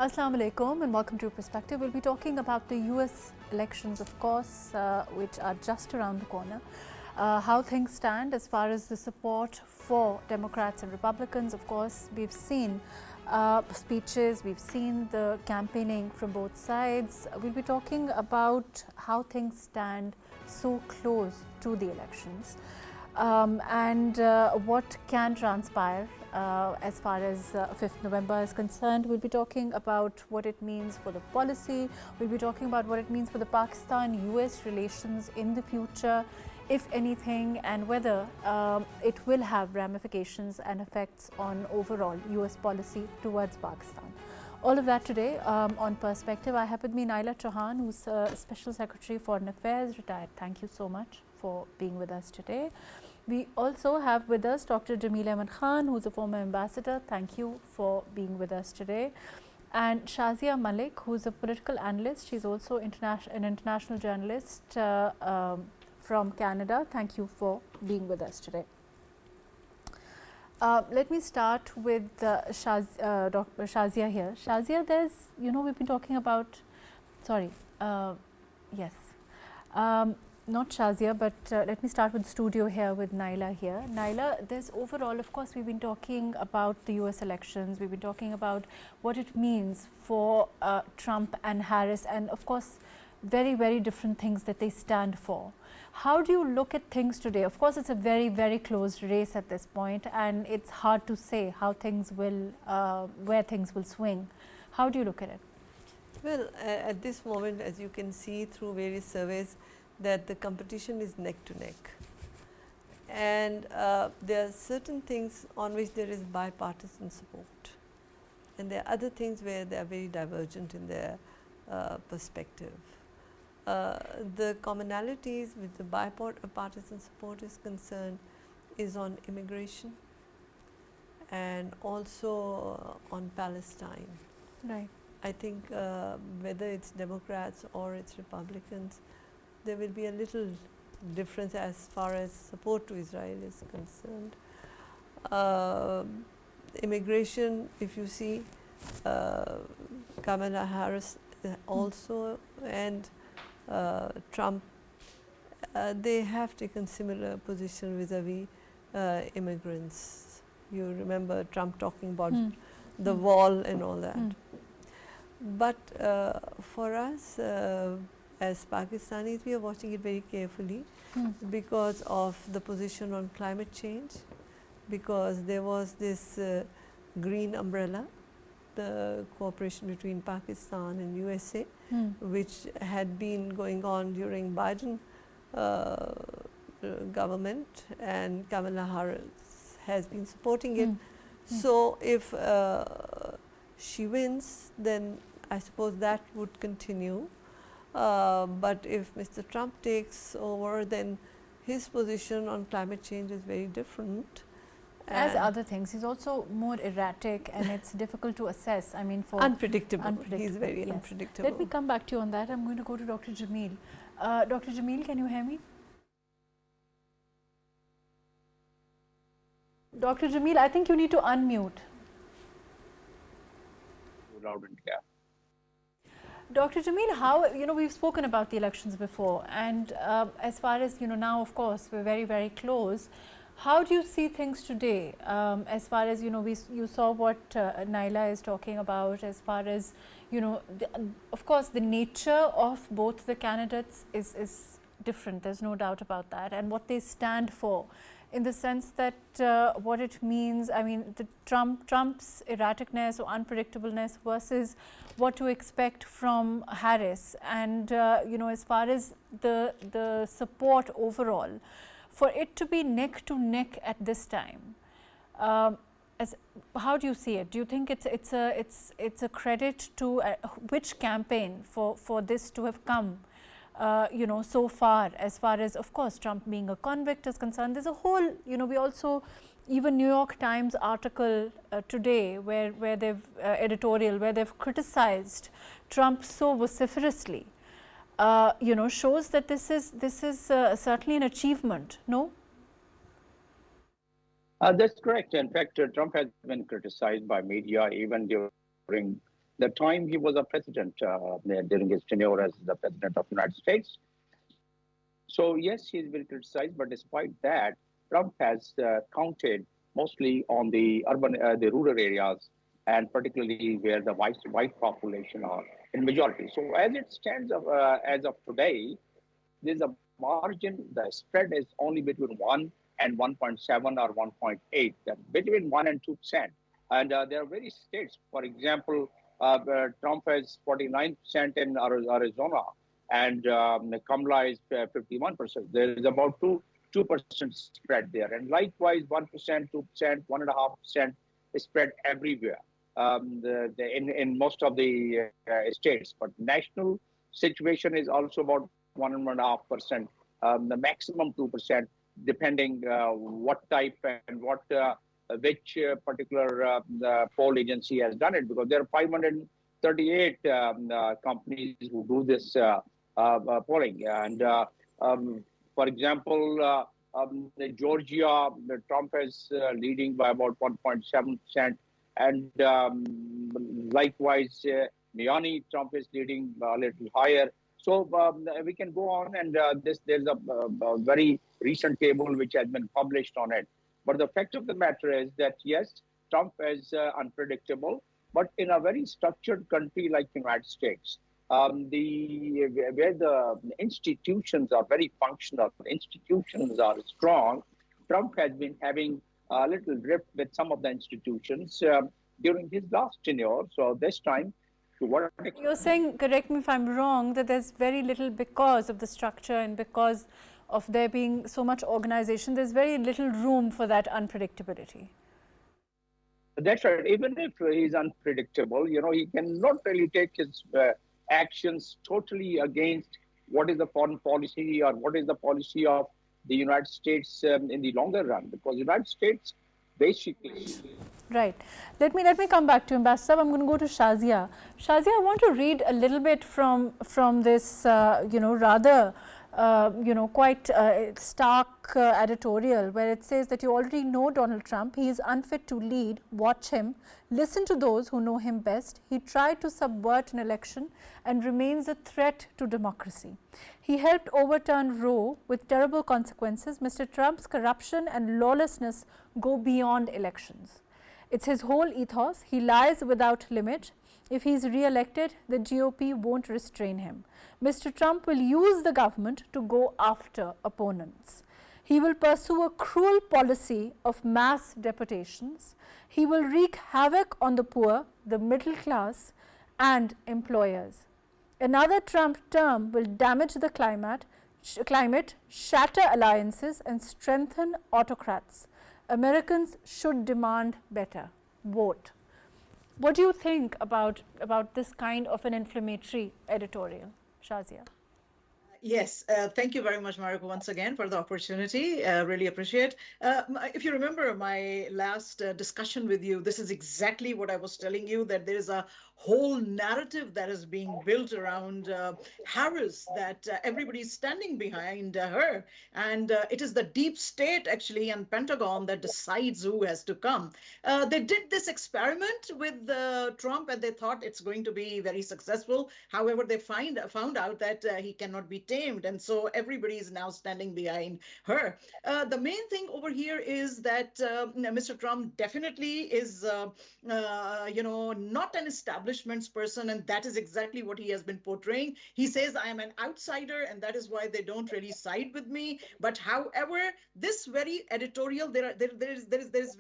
Assalamu alaikum and welcome to Perspective. We'll be talking about the US elections, of course, which are just around the corner. How things stand as far as the support for Democrats and Republicans. Of course, we've seen speeches, we've seen the campaigning from both sides. We'll be talking about how things stand so close to the elections. And what can transpire as far as 5th November is concerned. We'll be talking about what it means for the policy. We'll be talking about what it means for the Pakistan-US relations in the future, if anything, and whether it will have ramifications and effects on overall US policy towards Pakistan. All of that today on Perspective. I have with me Naela Chohan, who's Special Secretary Foreign Affairs, retired. Thank you so much for being with us today. We also have with us Dr. Jamil Khan, who's a former ambassador. Thank you for being with us today. And Shazia Malik, who's a political analyst. She's also an international journalist from Canada. Thank you for being with us today. Let me start with Dr. Shazia here. Shazia, we've been talking about, not Shazia, but let me start with the studio here with Naela here. Naela, there's overall, of course, we've been talking about the US elections, we've been talking about what it means for Trump and Harris, and of course, very, very different things that they stand for. How do you look at things today? Of course, it's a very, very close race at this point, and it's hard to say how things will, where things will swing. How do you look at it? Well, at this moment, as you can see through various surveys, that the competition is neck to neck, and there are certain things on which there is bipartisan support, and there are other things where they are very divergent in their perspective. The commonalities with the bipartisan support is concerned is on immigration and also on Palestine. Right. I think whether it's Democrats or it's Republicans, there will be a little difference as far as support to Israel is concerned. Immigration, if you see, Kamala Harris also and Trump, they have taken similar position vis-a-vis immigrants. You remember Trump talking about the wall and all that. But for us, as Pakistanis, we are watching it very carefully because of the position on climate change, because there was this green umbrella, the cooperation between Pakistan and USA, which had been going on during Biden government, and Kamala Harris has been supporting it. So if she wins, then I suppose that would continue. But if Mr. Trump takes over, then his position on climate change is very different. As other things, he's also more erratic, and it's difficult to assess. I mean, for unpredictable. He's very unpredictable. Let me come back to you on that. I'm going to go to Dr. Jamil. Dr. Jamil, can you hear me? Dr. Jamil, I think you need to unmute. Loud and clear. Dr. Jamil, how, we've spoken about the elections before, and as far as, now, of course, we're very, very close. How do you see things today, as far as, you saw what Naela is talking about, as far as, of course, the nature of both the candidates is different, there's no doubt about that, and what they stand for, in the sense that what it means, I mean, the Trump's erraticness or unpredictableness versus what to expect from Harris, and as far as the support overall, for it to be neck to neck at this time, how do you see it? Do you think it's a credit to which campaign for this to have come? So far as, of course, Trump being a convict is concerned, there's a whole, we also, even New York Times article today where they've, editorial, where they've criticized Trump so vociferously, shows that this is certainly an achievement, no? That's correct. In fact, Trump has been criticized by media even during the time he was a president during his tenure as the president of the United States. So yes, he's been criticized, but despite that, Trump has counted mostly on the rural areas, and particularly where the white population are in majority. So as it stands as of today, there's a margin. The spread is only between 1 and 1.7 or 1.8, between 1 and 2%. And there are various states. For example, Trump has 49% in Arizona, and Kamala is 51%. There is about 2% spread there, and likewise 1%, 2%, 1.5% spread everywhere in most of the states. But national situation is also about 1.5%, the maximum 2%, depending what type and which particular poll agency has done it, because there are 538 companies who do this polling. And for example, Georgia, Trump is leading by about 1.7%, and likewise Miami, Trump is leading a little higher. So we can go on, and there's a very recent table which has been published on it. But the fact of the matter is that yes, Trump is unpredictable, but in a very structured country like the United States, where the institutions are very functional, the institutions are strong, Trump has been having a little drift with some of the institutions during his last tenure. So this time, to what extent? You're saying, correct me if I'm wrong, that there's very little, because of the structure and because of there being so much organization, there's very little room for that unpredictability. That's right. Even if he's unpredictable, he cannot really take his actions totally against what is the foreign policy or what is the policy of the United States in the longer run, because the United States basically. Right. Let me come back to Ambassador. I'm going to go to Shazia. Shazia, I want to read a little bit from this, rather, quite stark editorial, where it says that you already know Donald Trump. He is unfit to lead. Watch him. Listen to those who know him best. He tried to subvert an election and remains a threat to democracy. He helped overturn Roe with terrible consequences. Mr. Trump's corruption and lawlessness go beyond elections. It's his whole ethos. He lies without limit. If he is re-elected, the GOP won't restrain him. Mr. Trump will use the government to go after opponents. He will pursue a cruel policy of mass deportations. He will wreak havoc on the poor, the middle class, and employers. Another Trump term will damage the climate, shatter alliances, and strengthen autocrats. Americans should demand better. Vote. What do you think about this kind of an inflammatory editorial, Shazia? Yes, thank you very much, Mahrukh, once again for the opportunity. Really appreciate. If you remember my last discussion with you, this is exactly what I was telling you, that there is a whole narrative that is being built around Harris, that everybody is standing behind her. And it is the deep state, actually, and Pentagon that decides who has to come. They did this experiment with Trump, and they thought it's going to be very successful. However, they found out that he cannot be tamed. And so everybody is now standing behind her. The main thing over here is that Mr. Trump definitely is, not an establishment person, and that is exactly what he has been portraying. He says, I am an outsider, and that is why they don't really side with me. But however, this very editorial, there is this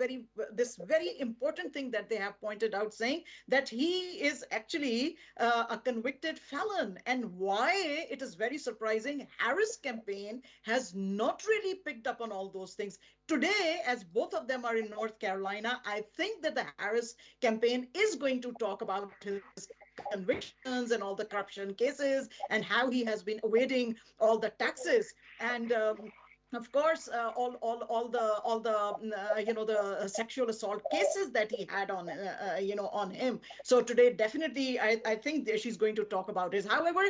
very important thing that they have pointed out, saying that he is actually a convicted felon. And why it is very surprising, Harris campaign has not really picked up on all those things. Today, as both of them are in North Carolina, I think that the Harris campaign is going to talk about his convictions and all the corruption cases and how he has been evading all the taxes. And Of course, all the the sexual assault cases that he had on on him. So today, definitely, I think that she's going to talk about it. However,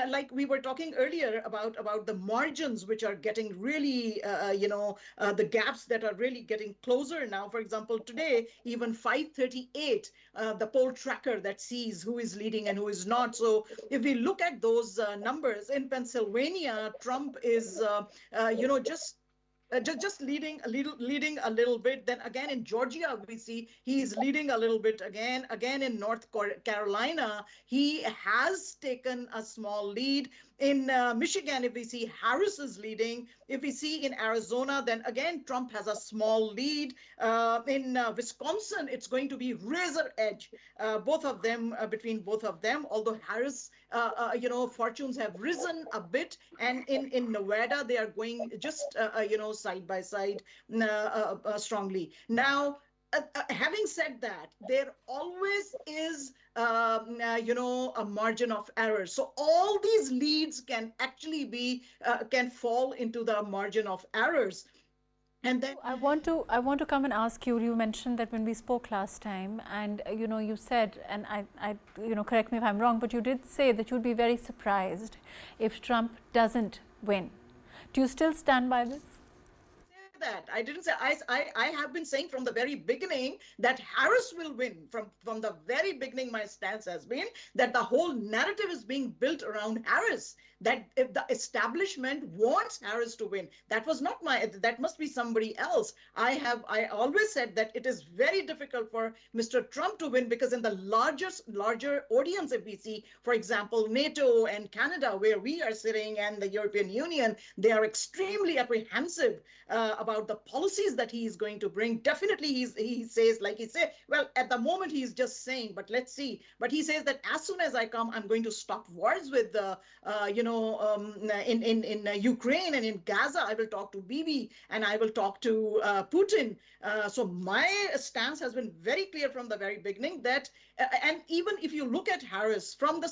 like we were talking earlier about the margins which are getting really the gaps that are really getting closer now. For example, today even 538, the poll tracker that sees who is leading and who is not. So if we look at those numbers in Pennsylvania, Trump is just leading a little bit. Then again in Georgia, we see he is leading a little bit again. Again in North Carolina, he has taken a small lead. In Michigan, if we see Harris is leading. If we see in Arizona, then again Trump has a small lead. In Wisconsin, it's going to be razor edge, both of them, between both of them. Although Harris, fortunes have risen a bit, and in Nevada they are going just side by side strongly. Now, having said that, there always is a margin of error. So all these leads can actually be can fall into the margin of errors. And then I want to come and ask you. You mentioned that when we spoke last time, and you said, and I correct me if I'm wrong, but you did say that you'd be very surprised if Trump doesn't win. Do you still stand by this? That I didn't say. I have been saying from the very beginning that Harris will win. From the very beginning, my stance has been that the whole narrative is being built around Harris. That if the establishment wants Harris to win, that must be somebody else. I always said that it is very difficult for Mr. Trump to win, because in the larger audience, if we see, for example, NATO and Canada, where we are sitting, and the European Union, they are extremely apprehensive about the policies that he is going to bring. Definitely, he says, like he said, well, at the moment he's just saying, but let's see. But he says that as soon as I come, I'm going to stop wars with in Ukraine and in Gaza. I will talk to Bibi and I will talk to Putin. So my stance has been very clear from the very beginning that, and even if you look at Harris from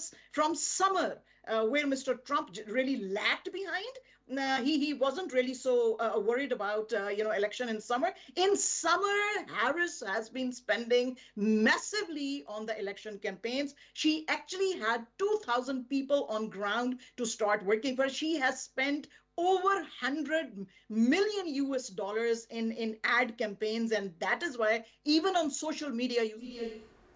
summer, where Mr. Trump really lagged behind, he wasn't really so worried about election in summer. In summer, Harris has been spending massively on the election campaigns. She actually had 2,000 people on ground to start working for. She has spent over 100 million US dollars in ad campaigns, and that is why even on social media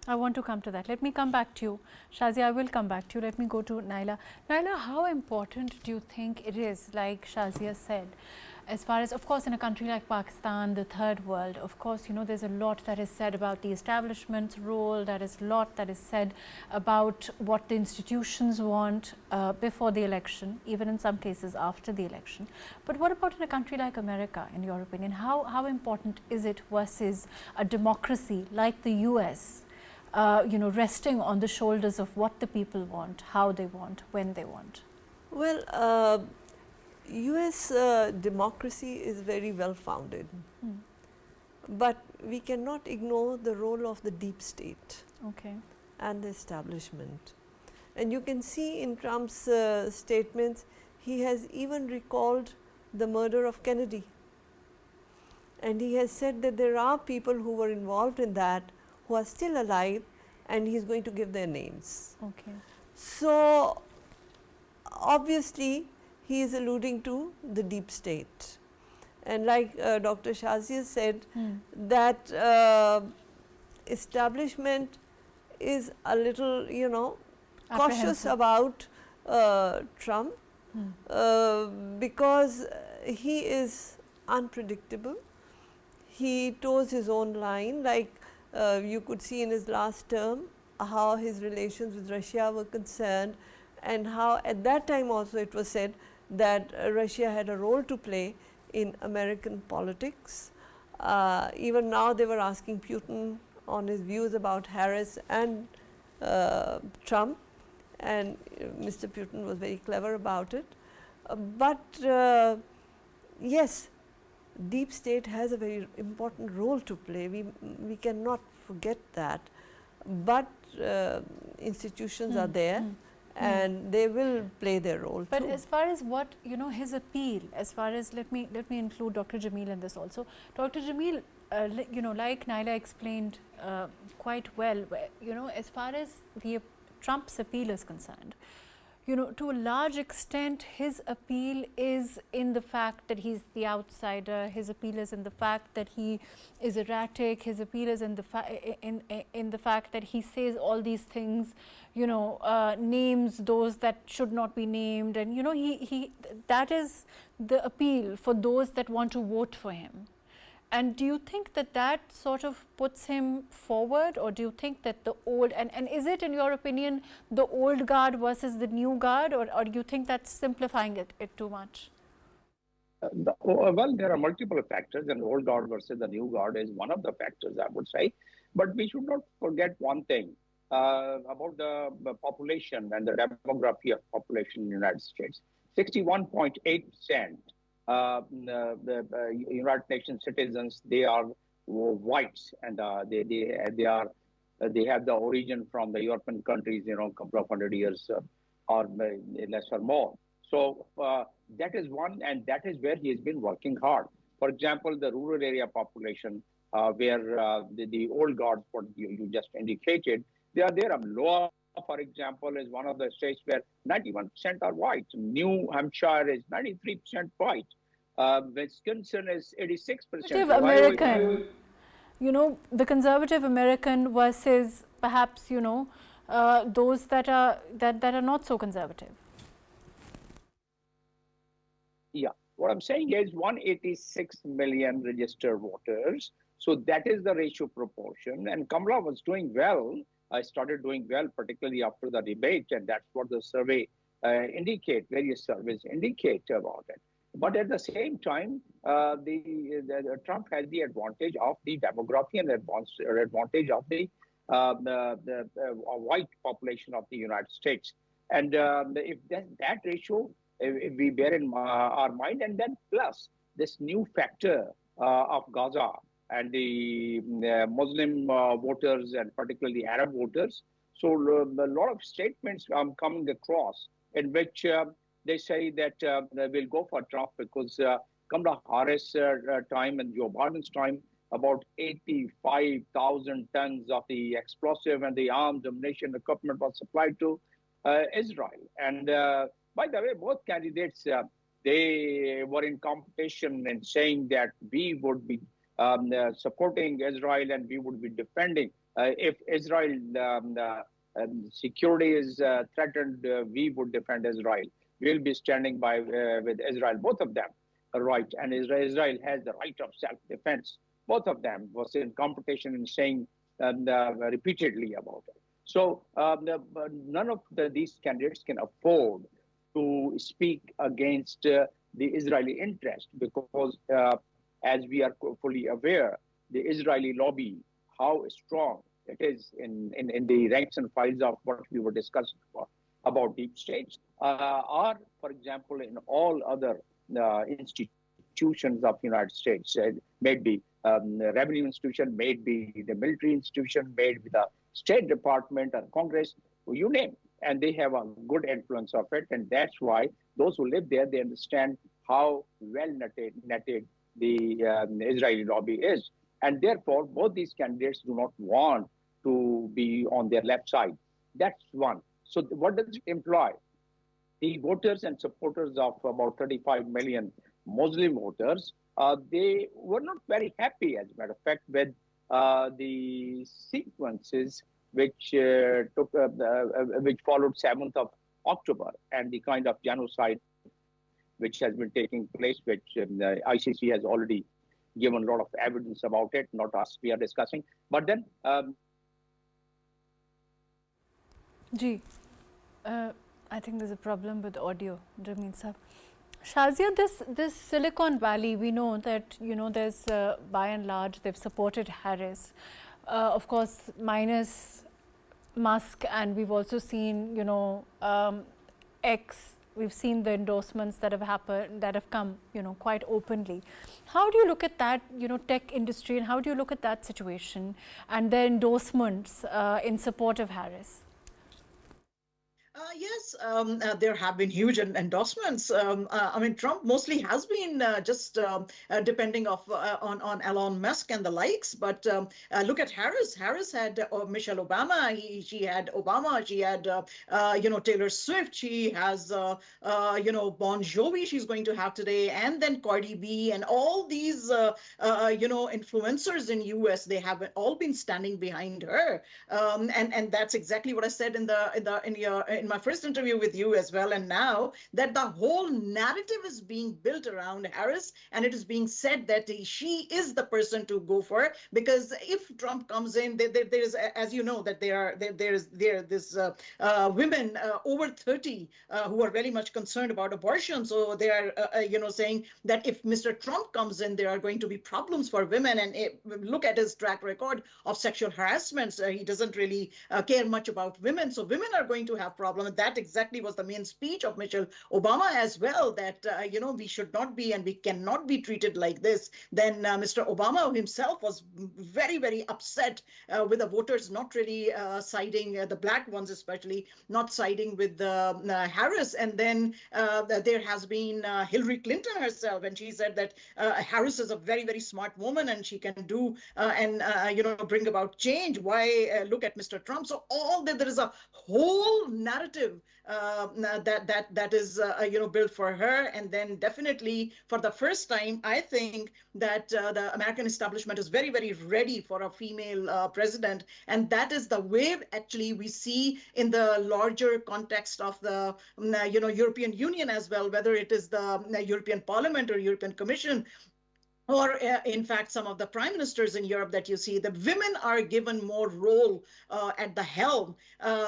I want to come to that. Let me come back to you. Shazia, I will come back to you. Let me go to Naela. Naela, how important do you think it is, like Shazia said, as far as, of course, in a country like Pakistan, the third world, of course, there's a lot that is said about the establishment's role, there is a lot that is said about what the institutions want before the election, even in some cases after the election. But what about in a country like America, in your opinion? How important is it versus a democracy like the US? Resting on the shoulders of what the people want, how they want, when they want? Well, US democracy is very well founded, but we cannot ignore the role of the deep state and the establishment. And you can see in Trump's statements, he has even recalled the murder of Kennedy. And he has said that there are people who were involved in that who are still alive, and he is going to give their names. So, obviously, he is alluding to the deep state. And like Dr. Shazia said, that establishment is a little, cautious about Trump because he is unpredictable. He toes his own line, like you could see in his last term how his relations with Russia were concerned, and how at that time also it was said that Russia had a role to play in American politics. Even now they were asking Putin on his views about Harris and Trump, and Mr. Putin was very clever about it. But yes, deep state has a very important role to play. We cannot forget that. But institutions are there, and they will play their role but too. as far as what, his appeal, as far as, let me include Dr. Jamil in this also. Dr. Jamil, like Naela explained quite well, as far as the Trump's appeal is concerned, to a large extent, his appeal is in the fact that he's the outsider. His appeal is in the fact that he is erratic. His appeal is in the fact that he says all these things, names those that should not be named, and that is the appeal for those that want to vote for him. And do you think that that sort of puts him forward, or do you think that the old, and is it, in your opinion, the old guard versus the new guard, or do you think that's simplifying it too much? Well, there are multiple factors, and old guard versus the new guard is one of the factors, I would say. But we should not forget one thing about the population and the demography of population in the United States. 61.8%. The United Nations citizens, they are whites, and they have the origin from the European countries, a couple of hundred years or less or more. So that is one, and that is where he has been working hard. For example, the rural area population, where the old guards, what you just indicated, they are there. Iowa, for example, is one of the states where 91% are white. New Hampshire is 93% white. Wisconsin is 86%. Conservative American, the conservative American versus perhaps, those that are not so conservative. Yeah, what I'm saying is 186 million registered voters. So that is the ratio proportion. And Kamala was doing well. I started doing well, particularly after the debate, and that's what the survey various surveys indicate about it. But at the same time, Trump has the advantage of the demography and advantage of the white population of the United States. And if that ratio, if we bear in our mind, and then plus this new factor of Gaza and the Muslim voters, and particularly Arab voters. So a lot of statements coming across in which they say that they will go for Trump because Kamala Harris' time and Joe Biden's time, about 85,000 tons of the explosive and the arms ammunition equipment was supplied to Israel. And by the way, both candidates, they were in competition and saying that we would be supporting Israel and we would be defending. If Israel security is threatened, we would defend Israel. We'll be standing by with Israel, both of them, right? And Israel has the right of self-defense. Both of them was in competition and saying repeatedly about it. So none of these candidates can afford to speak against the Israeli interest because, as we are fully aware, the Israeli lobby, how strong it is in the ranks and files of what we were discussing about deep states, are, for example, in all other institutions of the United States, maybe the revenue institution, maybe the military institution, maybe the State Department or Congress, you name, and they have a good influence of it, and that's why those who live there, they understand how well netted the Israeli lobby is, and therefore both these candidates do not want to be on their left side. That's one. So what does it imply? The voters and supporters of about 35 million Muslim voters, they were not very happy, as a matter of fact, with the sequences which which followed 7th of October and the kind of genocide which has been taking place, which the ICC has already given a lot of evidence about it, not us, we are discussing. But then... I think there's a problem with audio, Jamil sir. Shazia, this Silicon Valley, we know that, there's by and large, they've supported Harris. Of course, minus Musk, and we've also seen, X, we've seen the endorsements that have happened, that have come, quite openly. How do you look at that, tech industry, and how do you look at that situation and the endorsements in support of Harris? Yes, there have been huge endorsements. I mean, Trump mostly has been just depending on Elon Musk and the likes. But look at Harris. Harris had Michelle Obama. She had Obama. She had Taylor Swift. She has Bon Jovi. She's going to have today, and then Cardi B, and all these influencers in U.S. They have all been standing behind her, and that's exactly what I said in my first interview with you as well. And now that the whole narrative is being built around Harris, and it is being said that she is the person to go for, because if Trump comes in, there's, as you know, that there's this women over 30 who are very much concerned about abortion. So they are saying that if Mr. Trump comes in, there are going to be problems for women. And look at his track record of sexual harassment. He doesn't really care much about women. So women are going to have problems. And that exactly was the main speech of Michelle Obama as well, that, we should not be and we cannot be treated like this. Then Mr. Obama himself was very, very upset with the voters not really siding, the black ones especially, not siding with Harris. And then there has been Hillary Clinton herself, and she said that Harris is a very, very smart woman and she can do bring about change. Why look at Mr. Trump? So all that, there is a whole narrative that is built for her. And then definitely for the first time, I think that the American establishment is very, very ready for a female president, and that is the wave actually we see in the larger context of the European Union as well, whether it is the European Parliament or European Commission, or in fact, some of the prime ministers in Europe that you see, the women are given more role at the helm.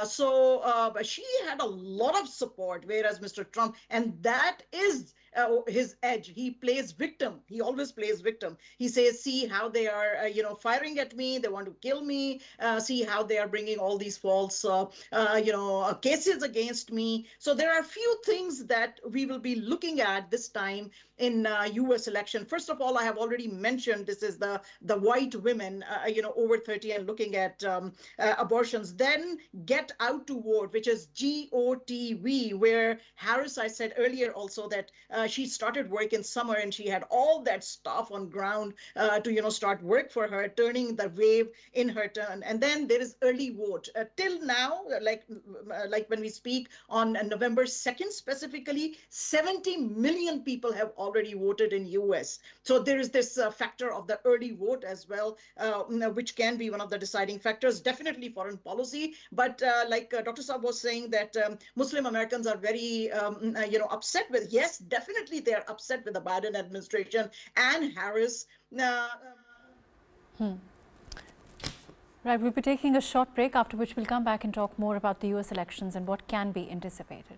So she had a lot of support, whereas Mr. Trump, and that is his edge. He plays victim. He always plays victim. He says, see how they are, firing at me. They want to kill me. See how they are bringing all these false, cases against me. So there are few things that we will be looking at this time in U.S. election. First of all, I have already mentioned this is the white women, over 30 and looking at abortions. Then get out to vote, which is GOTV, where Harris, I said earlier also that she started work in summer and she had all that stuff on ground to start work for her, turning the wave in her turn. And then there is early vote. Till now, like when we speak on November 2nd specifically, 70 million people have already voted in US. So there is this factor of the early vote as well, which can be one of the deciding factors. Definitely foreign policy, but like Dr. Saab was saying that Muslim Americans are very upset with, yes, definitely they are upset with the Biden administration and Harris. Right, we'll be taking a short break, after which we'll come back and talk more about the US elections and what can be anticipated.